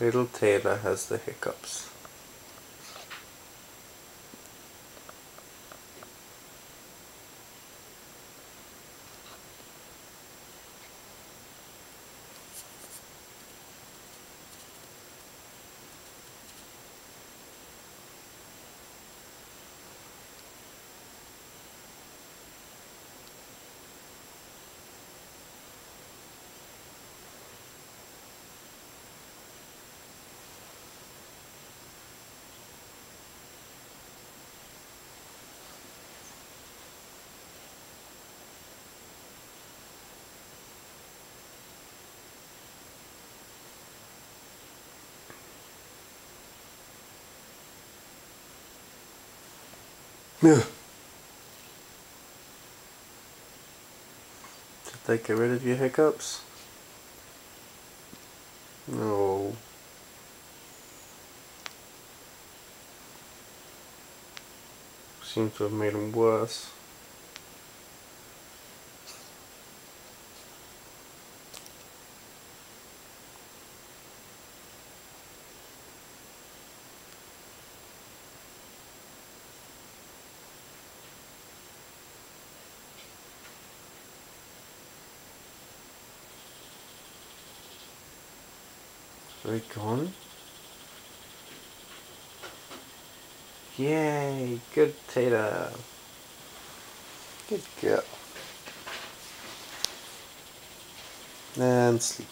Little Taylor has the hiccups. Yeah. Did they get rid of your hiccups? No. Seems to have made them worse. Are they gone? Yay! Good Taylor. Good girl. And sleep.